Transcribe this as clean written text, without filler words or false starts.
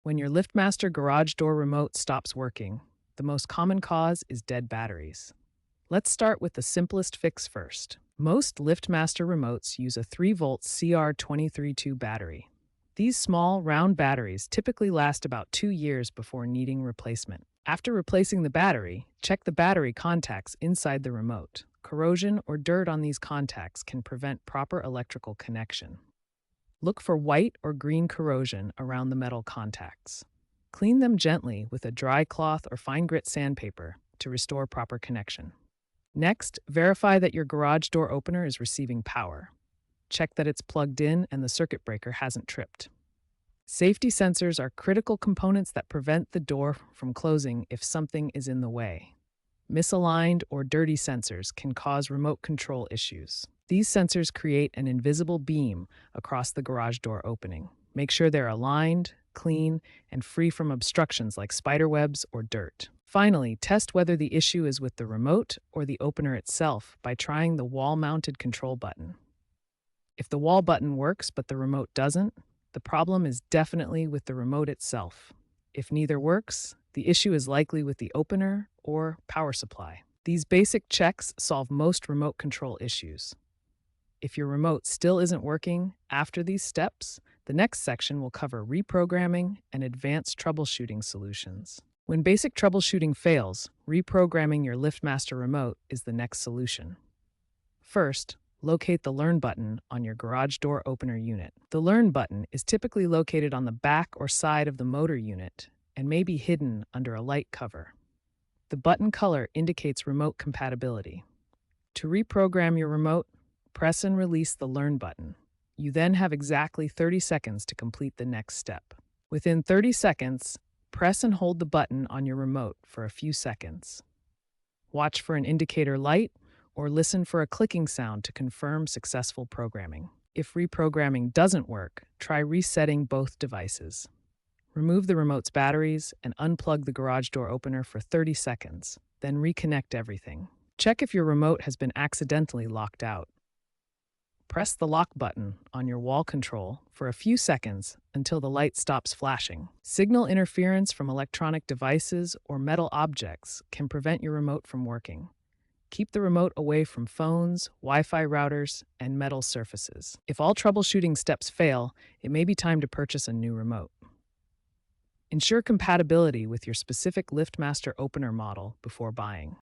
When your LiftMaster garage door remote stops working, the most common cause is dead batteries. Let's start with the simplest fix first. Most LiftMaster remotes use a 3-volt CR232 battery. These small, round batteries typically last about 2 years before needing replacement. After replacing the battery, check the battery contacts inside the remote. Corrosion or dirt on these contacts can prevent proper electrical connection. Look for white or green corrosion around the metal contacts. Clean them gently with a dry cloth or fine grit sandpaper to restore proper connection. Next, verify that your garage door opener is receiving power. Check that it's plugged in and the circuit breaker hasn't tripped. Safety sensors are critical components that prevent the door from closing if something is in the way. Misaligned or dirty sensors can cause remote control issues. These sensors create an invisible beam across the garage door opening. Make sure they're aligned, clean, and free from obstructions like spider webs or dirt. Finally, test whether the issue is with the remote or the opener itself by trying the wall-mounted control button. If the wall button works but the remote doesn't, the problem is definitely with the remote itself. If neither works, the issue is likely with the opener or power supply. These basic checks solve most remote control issues. If your remote still isn't working after these steps, the next section will cover reprogramming and advanced troubleshooting solutions. When basic troubleshooting fails, reprogramming your LiftMaster remote is the next solution. First, locate the Learn button on your garage door opener unit. The Learn button is typically located on the back or side of the motor unit and may be hidden under a light cover. The button color indicates remote compatibility. To reprogram your remote, press and release the Learn button. You then have exactly 30 seconds to complete the next step. Within 30 seconds, press and hold the button on your remote for a few seconds. Watch for an indicator light or listen for a clicking sound to confirm successful programming. If reprogramming doesn't work, try resetting both devices. Remove the remote's batteries and unplug the garage door opener for 30 seconds, then reconnect everything. Check if your remote has been accidentally locked out. Press the lock button on your wall control for a few seconds until the light stops flashing. Signal interference from electronic devices or metal objects can prevent your remote from working. Keep the remote away from phones, Wi-Fi routers, and metal surfaces. If all troubleshooting steps fail, it may be time to purchase a new remote. Ensure compatibility with your specific LiftMaster opener model before buying.